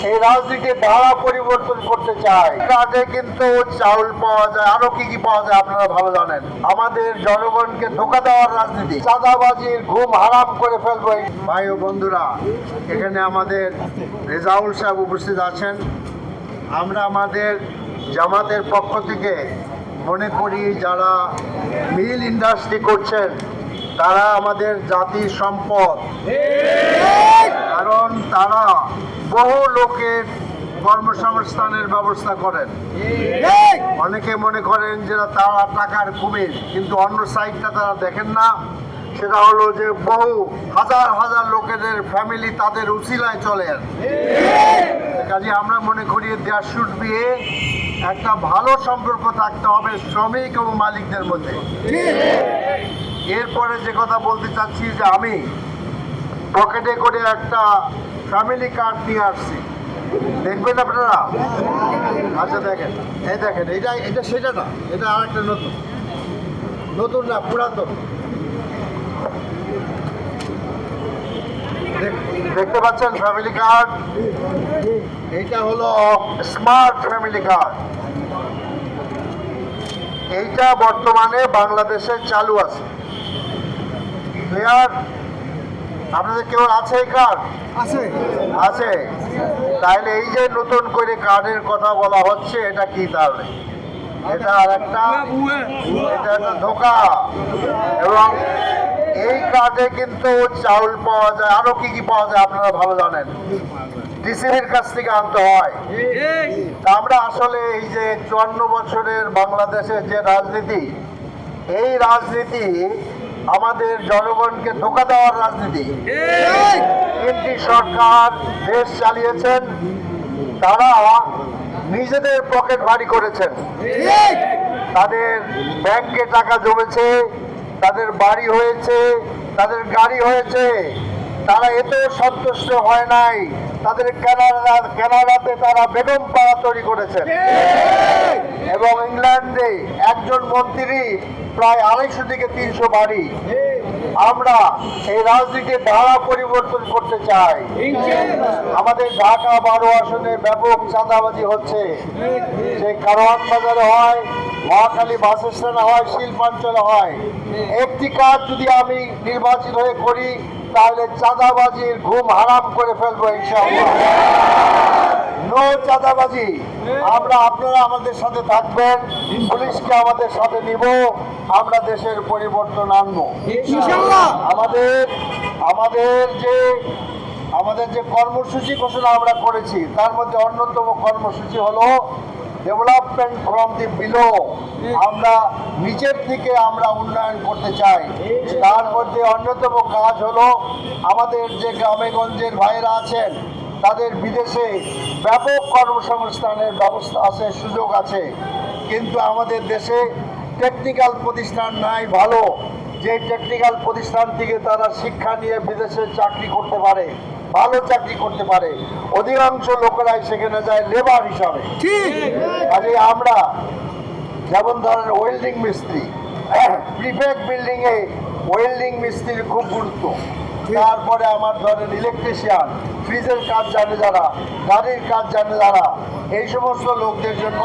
এই রাজনীতির ধারা পরিবর্তন করতে চায়। কাজে কিন্তু চাউল পাওয়া যায়, আরো কি কি পাওয়া যায় আপনারা ভালো জানেন। আমাদের জনগণকে ধোঁকা দেওয়ার রাজনীতি, চাঁদাবাজির ঘুম হারাম করে ফেলবো। ভাই ও বন্ধুরা, এখানে আমাদের রেজাউল সাহেব উপস্থিত আছেন। আমরা আমাদের জামাতের পক্ষ থেকে মনে করি যারা মিল ইন্ডাস্ট্রি করছেন তারা আমাদের জাতির সম্পদ, কারণ তারা বহু লোকের কর্মসংস্থানের ব্যবস্থা করেন। অনেকে মনে করেন যে তারা টাকার কুমির, কিন্তু অন্য সাইডটা তারা দেখেন না। সেটা হলো যে বহু হাজার হাজার লোকেদের ফ্যামিলি তাদের উসিলায় চলেন। কাজে আমরা মনে করি দেয়ার শুড বি একটা ভালো সম্পর্ক থাকতে হবে শ্রমিক এবং মালিকদের মধ্যে। এরপরে যে কথা বলতে চাচ্ছি যে আমি পকেটে করে একটা ফ্যামিলি কার্ড নিয়ে আসছি, দেখবেন আপনারা। আচ্ছা দেখেন, এই দেখেন, এটা সেটা না, এটা আর একটা নতুন নতুন না, পুরাতন। দেখতে পাচ্ছেন ফ্যামিলি কার্ড, এইটা হলো স্মার্ট ফ্যামিলি কার্ড। এইটা বর্তমানে বাংলাদেশে চালু আছে। ক্লিয়ার? আপনাদের কেউ আছে এই কার্ড? আছে। তাহলে এই যে নতুন করে কার্ডের কথা বলা হচ্ছে, এটা কি? তাহলে এটা আর একটা, এটা একটা ধোঁকা। এবং এই কার্ডে কিন্তু চাউল পাওয়া যায়, আরো কি কি পাওয়া যায় আপনারা ভালো জানেন। ডিসিবির কাছ থেকে আনতে হয়। আমরা আসলে এই যে 54 বছরের বাংলাদেশের যে রাজনীতি, এই রাজনীতি আমাদের জনগণকে ধোঁকা দেওয়ার রাজনীতি। তিনটি সরকার দেশ চালিয়েছেন, তারা নিজেদের পকেট ভারী করেছেন। তাদের ব্যাংকে টাকা জমেছে, তাদের বাড়ি হয়েছে, তাদের গাড়ি হয়েছে, তারা এতেও সন্তুষ্ট হয় নাই। তাদের কানাডাতে তারা বেগম পাড়া তৈরি করেছেন এবং ইংল্যান্ডে একজন মন্ত্রী প্রায় 250 থেকে 300 বাড়ি। আমরা এই রাজনীতির ধারা পরিবর্তন করতে চাই। আমাদের ঢাকা 12 আসনে ব্যাপক চাঁদাবাজি হচ্ছে, যে কারওয়ান বাজারে হয়, মহাখালী বাস স্ট্যান্ডে হয়, শিল্পাঞ্চলে হয়। একটি কাজ যদি আমি নির্বাচিত হয়ে করি তাহলে চাঁদাবাজির ঘুম হারাম করে ফেলবো ইনশাআল্লাহ। নো চাঁদাবাজি। আপনারা আমাদের সাথে থাকবেন, পুলিশকে আমাদের সাথে নিব, আমরা দেশের পরিবর্তন আনবো ইনশাআল্লাহ। আমাদের যে কর্মসূচি ঘোষণা আমরা করেছি, তার মধ্যে অন্যতম কর্মসূচি হলো ডেভেলপমেন্ট ফ্রম দি বিলো। আমরা নিচের থেকে আমরা উন্নয়ন করতে চাই। তার মধ্যে অন্যতম কাজ হলো আমাদের যে গ্রামে গঞ্জের ভাইয়েরা আছেন তাদের বিদেশে ব্যাপক কর্মসংস্থানের ব্যবস্থা আছে, সুযোগ আছে, কিন্তু আমাদের দেশে টেকনিক্যাল প্রতিষ্ঠান নাই ভালো, যে টেকনিক্যাল প্রতিষ্ঠান থেকে তারা শিক্ষা নিয়ে বিদেশে চাকরি করতে পারে, ভালো চাকরি করতে পারে। অধিকাংশ লোকেরাই সেখানে যায় লেবার হিসাবে। কাজে আমরা যেমন ধরেন ওয়েল্ডিং মিস্ত্রি, প্রিফেক্ট বিল্ডিং এ ওয়েল্ডিং মিস্ত্রির খুব গুরুত্ব। তারপরে আমার ধরেন ইলেকট্রিশিয়ান, ফ্রিজের কাজ জানে যারা, গাড়ির কাজ জানে যারা, এই সমস্ত লোকদের জন্য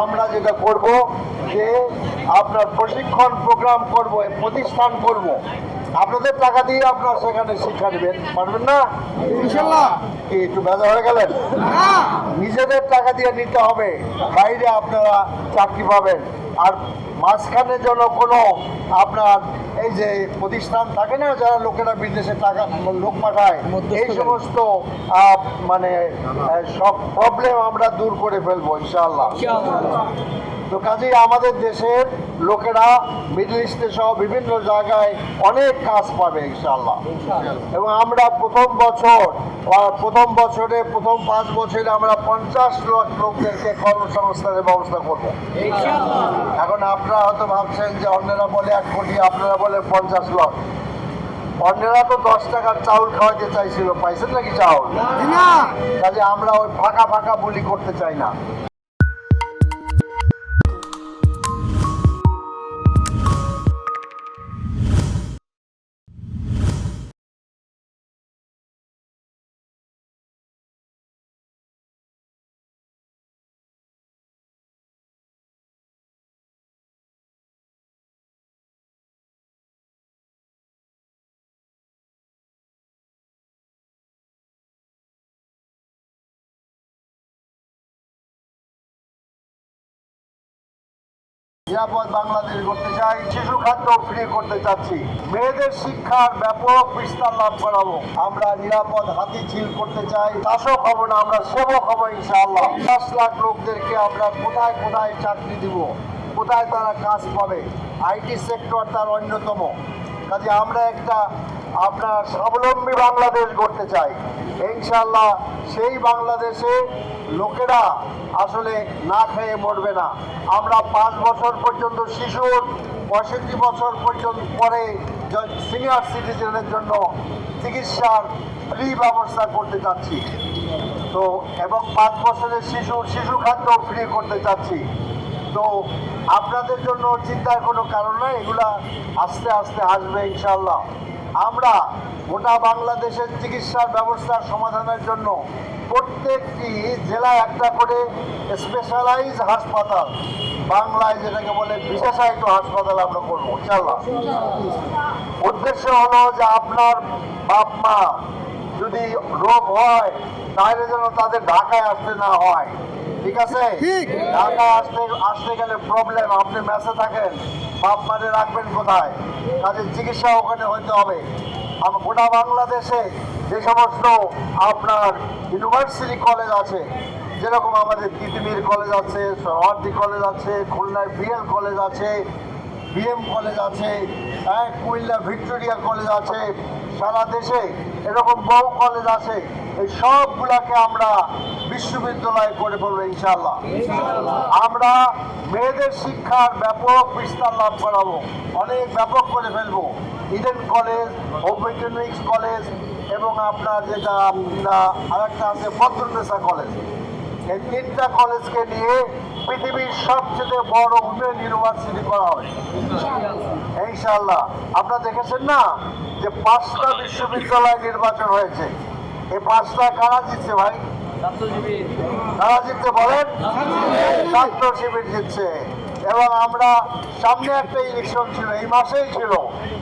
আমরা যেটা করব যে আপনার প্রশিক্ষণ প্রোগ্রাম করব, প্রতিষ্ঠান করব। আপনাদের টাকা দিয়ে আপনারা সেখানে শিক্ষা নেবেন, পারবেন না ইনশাআল্লাহ? একটু বেজা হয়ে গেলেন? নিজেদের টাকা দিয়ে নিতে হবে, বাইরে আপনারা চাকরি পাবেন। আর মাঝখানে যেন কোনো আপনার এই যে প্রতিষ্ঠান থাকে না, যারা লোকেরা বিদেশে টাকা লোক পাঠায়, এই সমস্ত মানে সব প্রবলেম আমরা দূর করে ফেলবো ইনশাআল্লাহ। তো কাজেই আমাদের দেশের লোকেরা মিডল ইস্টে সহ বিভিন্ন জায়গায় অনেক কাজ পাবে ইনশাআল্লাহ। এবং আমরা প্রথম 5 বছরে আমরা 50 লাখ লোকদেরকে কর্মসংস্থানের ব্যবস্থা করব। এখন আপনারা হয়তো ভাবছেন যে অন্যরা বলে 1 কোটি, আপনারা বলে 50 লাখ। অন্যরা তো 10 টাকার চাউল খাওয়াতে চাইছিল, পাইছেন নাকি চাউল? কাজে আমরা ওই ফাঁকা বুলি করতে চাই না। নিরাপদ বাংলাদেশ করতে চাই, শিশু খাদ্য ফ্রি করতে চাচ্ছি, মেয়েদের শিক্ষার ব্যাপক বিস্তার লাভ করাবো, আমরা নিরাপদ হাতিঝিল করতে চাই, শাসক হব না আমরা সেবক হব ইনশাআল্লাহ। ৫ লাখ লোকদেরকে আমরা কোথায় কোথায় চাকরি দিব, কোথায় তারা কাজ পাবে, আইটি সেক্টর তার অন্যতম। কাজে আমরা একটা আপনার স্বাবলম্বী বাংলাদেশ গড়তে চাই ইনশাআল্লাহ। সেই বাংলাদেশে লোকেরা আসলে না খেয়ে মরবে না। আমরা 5 বছর পর্যন্ত শিশুর, 65 বছর পর্যন্ত পরে সিনিয়র সিটিজেনের জন্য চিকিৎসার ফ্রি ব্যবস্থা করতে চাচ্ছি। তো এবং 5 বছরের শিশু খাদ্য ফ্রি করতে চাচ্ছি। তো আপনাদের জন্য চিন্তার কোনো কারণ নাই, এগুলা আস্তে আস্তে আসবে ইনশাআল্লাহ। আমরা গোটা বাংলাদেশের চিকিৎসার ব্যবস্থার সমাধানের জন্য প্রত্যেকটি জেলায় একটা করে স্পেশালাইজ হাসপাতাল, বাংলায় যেটাকে বলে বিশেষায়িত হাসপাতাল আমরা করবো ইনশাআল্লাহ। উদ্দেশ্য হলো যে আপনার বাপ মা যদি রোগ হয় তাহলে যেন তাদের ঢাকায় আসতে না হয়, ঠিক আছে? ঢাকায় আসতে গেলে প্রবলেম, আপনি মেসে থাকেন, বাপ মারে রাখবেন কোথায়? তাদের চিকিৎসা ওখানে হইতে হবে। গোটা বাংলাদেশে যে সমস্ত আপনার ইউনিভার্সিটি কলেজ আছে, যেরকম আমাদের তিতুমির কলেজ আছে, সরওয়ার্দী কলেজ আছে, খুলনায় বিএল কলেজ আছে, বিএম কলেজ আছে, কুমিল্লা ভিক্টোরিয়া কলেজ আছে, সারা দেশে এরকম বহু কলেজ আছে। এই সবগুলাকে আমরা বিশ্ববিদ্যালয় করে ফেলবো ইনশাআল্লাহ। আমরা মেয়েদের শিক্ষার ব্যাপক বিস্তার লাভ করাবো, অনেক ব্যাপক করে ফেলবো। ইডেন কলেজ, ওপেনিক্স কলেজ এবং আপনার যেটা আরেকটা আছে বদরুন্নেসা কলেজ, এই 3টা কলেজকে নিয়ে পৃথিবীর সবচেয়ে বড় উমেন ইউনিভার্সিটি করা হবে ইনশাআল্লাহ। আপনারা দেখেছেন না যে 5টা বিশ্ববিদ্যালয় নির্বাচন হয়েছে, এই 5টা কারা জিতছে ভাই? কারা জিতছে বলেন? ছাত্র শিবির জিতছে। এবং আমরা সামনে একটা ইলেকশন ছিল, এই মাসেই ছিল,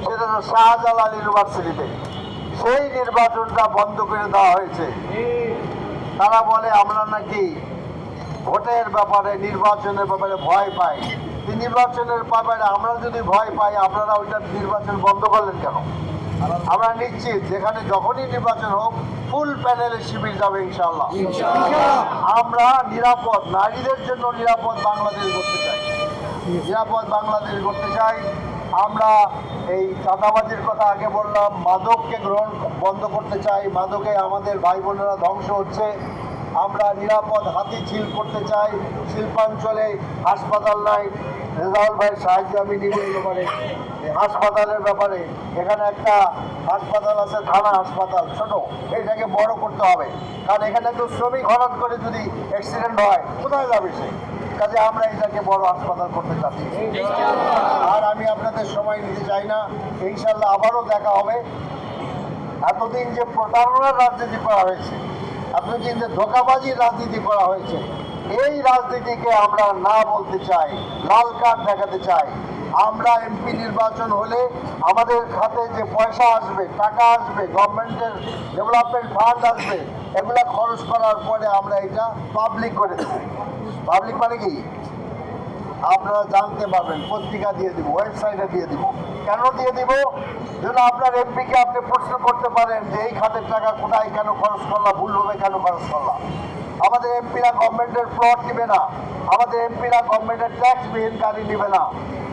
সেটা হলো শাহজালাল ইউনিভার্সিটিতে। সেই নির্বাচনটা বন্ধ করে দেওয়া হয়েছে। তারা বলে আমরা নাকি ভোটের ব্যাপারে, নির্বাচনের ব্যাপারে ভয় পাই। নির্বাচনের ব্যাপারে আমরা যদি ভয় পাই, আপনারা ওইটা নির্বাচন বন্ধ করলেন কেন? আমরা নিশ্চিত যেখানে যখনই নির্বাচন হোক ফুল প্যানেলে শিবির যাবে ইনশাআল্লাহ। আমরা নিরাপদ, নারীদের জন্য নিরাপদ বাংলাদেশ করতে চাই, নিরাপদ বাংলাদেশ করতে চাই। আমরা এই চাঁদাবাজির কথা আগে বললাম, মাদককে বন্ধ করতে চাই, মাদকে আমাদের ভাই বোনেরা ধ্বংস হচ্ছে। আমরা নিরাপদ হাতিঝিল করতে চাই। শিল্পাঞ্চলে হাসপাতাল নাই, রেজাউল ভাইয়ের সাহায্য আমি নিব এই ব্যাপারে। হাসপাতালের ব্যাপারে এখানে একটা হাসপাতাল আছে, থানা হাসপাতাল ছোট, এইটাকে বড় করতে হবে। কারণ এখানে তো শ্রমিক হঠাৎ করে যদি অ্যাক্সিডেন্ট হয় কোথায় যাবে সে? কাজে আমরা এটাকে বড় হাসপাতাল করতে চাচ্ছি। আর আমি আপনাদের সময় নিতে চাই না, ইনশাল্লাহ আবারও দেখা হবে। এতদিন যে প্রতারণার রাজনীতি করা হয়েছে, এতদিন যে ধোঁকাবাজির রাজনীতি করা হয়েছে, এই রাজনীতিকে আমরা না বলতে চাই, লাল কার্ড দেখাতে চাই। আমরা এমপি নির্বাচন হলে আমাদের খাতে যে পয়সা আসবে, টাকা আসবে, গভর্নমেন্টের ডেভেলপমেন্ট ফান্ড আসবে, এগুলা খরচ করার পরে আমরা এটা পাবলিক করে দেব। পাবলিক মানে কি? আপনারা জানতে পারবেন, পত্রিকা দিয়ে দিব, ওয়েবসাইটে দিয়ে দিব। কেন দিয়ে দিব? যেন আপনার এমপিকে আপনি প্রশ্ন করতে পারেন যে এই খাতের টাকা কোথায় কেন খরচ করলাম, ভুলভাবে কেন খরচ করলাম। আমাদের এমপিরা গভর্নমেন্টের প্লট নেবে না, আমাদের এমপিরা গভর্নমেন্টের ট্যাক্সবিহীন গাড়ি নেবে না।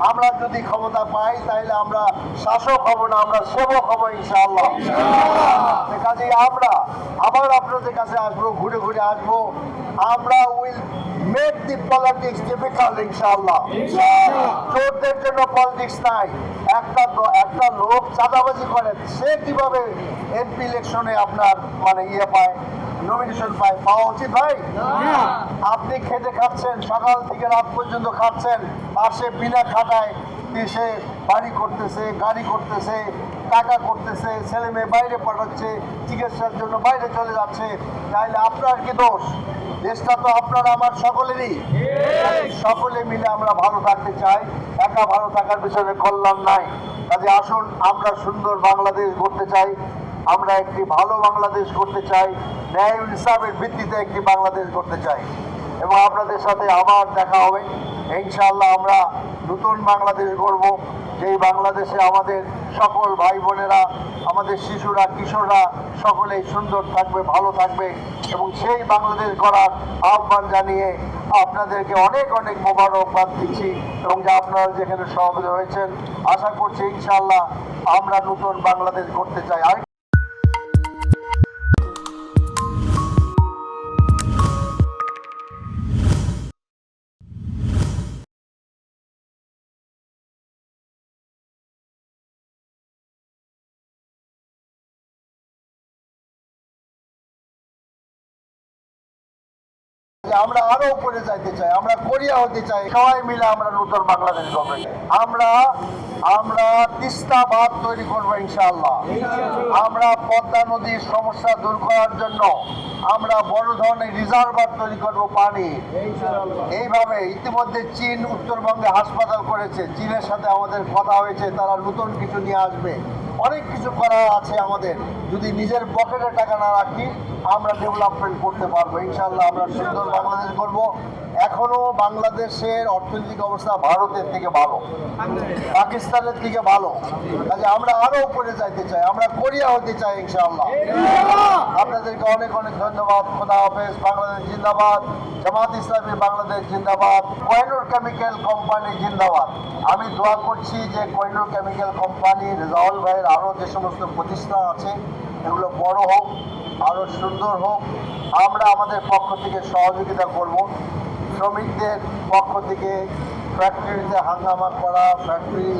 আমরা যদি ক্ষমতা পাই তাহলে আমরা শাসক হব না, আমরা সেবক হব ইনশাআল্লাহ। কাজেই আমরা আবার আপনাদের কাছে আসবো, ঘুরে ঘুরে আসবো। আমরা will make the politics difficult ইনশাআল্লাহ। চোরদের জন্য পলিটিক্স নাই। একটা লোক চাঁদাবাজি করে, সে কিভাবে এমপি ইলেকশনে আপনার মানে পায়, নমিনেশন পাওয়া উচিত ভাই? আপনি খেটে খাচ্ছেন, সকাল থেকে রাত পর্যন্ত খাচ্ছেন, পাশে বিনা খাটায় সে বাড়ি করতেছে, গাড়ি করতেছে, টাকা করতেছে, ছেলে মেয়ে বাইরে পাঠাচ্ছে, চিকিৎসার জন্য বাইরে চলে যাচ্ছে, তাহলে আপনার কি দোষ? দেশটা তো আপনার আমার সকলেরই। সকলে মিলে আমরা ভালো থাকতে চাই, একা ভালো থাকার পিছনে কল্যাণ নাই। কাজে আসুন, আমরা সুন্দর বাংলাদেশ গড়তে চাই, আমরা একটি ভালো বাংলাদেশ করতে চাই, ন্যায় ইনসাফের ভিত্তিতে একটি বাংলাদেশ করতে চাই। এবং আপনাদের সাথে আবার দেখা হবে। ইনশাআল্লাহ আমরা নতুন বাংলাদেশ গড়ব, যেই বাংলাদেশে আমাদের সকল ভাই বোনেরা, আমাদের শিশুরা, কিশোররা সকলেই সুন্দর থাকবে, ভালো থাকবে, এবং সেই বাংলাদেশ গড়ার আহ্বান জানিয়ে আপনাদেরকে অনেক অনেক মোবারকবাদ দিচ্ছি। এবং যে আপনারা যেখানে সমাবেত হয়েছেন, আশা করছি ইনশাআল্লাহ আমরা নতুন বাংলাদেশ গড়তে চাই। আমরা আরো উপরে যাইতে চাই, আমরা কোরিয়া হতে চাই, সবাই মিলে আমরা নতুন বাংলাদেশ গড়ব। আমরা আমরা তিস্তা বাঁধ তৈরি করবো ইনশাআল্লাহ। আমরা পদ্মা নদীর সমস্যা দূর করার জন্য আমরা বড় ধরনের রিজার্ভার তৈরি করব পানি। এইভাবে ইতিমধ্যে চীন উত্তরবঙ্গে হাসপাতাল করেছে, চীনের সাথে আমাদের কথা হয়েছে, তারা নতুন কিছু নিয়ে আসবে। অনেক কিছু করা আছে আমাদের, যদি নিজের পকেটে টাকা না রাখি আমরা ডেভেলপমেন্ট করতে পারবো ইনশাআল্লাহ। আমরা সুন্দর বাংলাদেশ করব। এখনো বাংলাদেশের অর্থনৈতিক অবস্থা ভারতের থেকে ভালো, পাকিস্তানের থেকে ভালো, কাজে আমরা আরো উপরে যাইতে চাই, আমরা কোরিয়া হতে চাই ইনশাআল্লাহ। আপনাদেরকে অনেক অনেক ধন্যবাদ। খোদা হাফেজ। বাংলাদেশ জিন্দাবাদ। জামাত ইসলামী বাংলাদেশ জিন্দাবাদ। কোহিনূর কেমিক্যাল কোম্পানি জিন্দাবাদ। আমি দোয়া করছি যে কোহিনূর কেমিক্যাল কোম্পানি, রেজাউল ভাইয়ের আরও যে সমস্ত প্রতিষ্ঠান আছে এগুলো বড় হোক, আরও সুন্দর হোক। আমরা আমাদের পক্ষ থেকে সহযোগিতা করব। শ্রমিকদের পক্ষ থেকে ফ্যাক্টরিতে হাঙ্গামা করা, ফ্যাক্টরি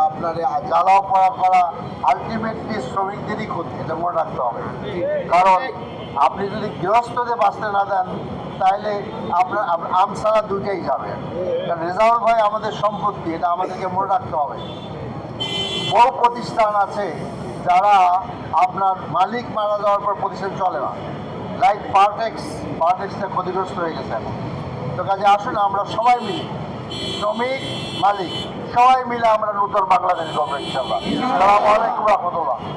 আপনার জ্বালাও করা আলটিমেটলি শ্রমিকদেরই ক্ষতি, এটা মনে রাখতে হবে। কারণ আপনি যদি গৃহস্থদের বাঁচতে না দেন তাহলে আপনার আমসারা দুটেই যাবে। কারণ রেজাউল ভাই আমাদের সম্পত্তি, এটা আমাদেরকে মনে রাখতে হবে। বহু প্রতিষ্ঠান আছে যারা আপনার মালিক মারা যাওয়ার পর প্রতিষ্ঠান চলে না, লাইক পার্টেক্সটা ক্ষতিগ্রস্ত হয়ে গেছে এখন। তো কাজে আসুন আমরা সবাই মিলে, শ্রমিক, মালিক সবাই মিলে আমরা নতুন বাংলাদেশ গড়ব ইনশাআল্লাহ। আসসালামু আলাইকুম রহমতুল্লাহ।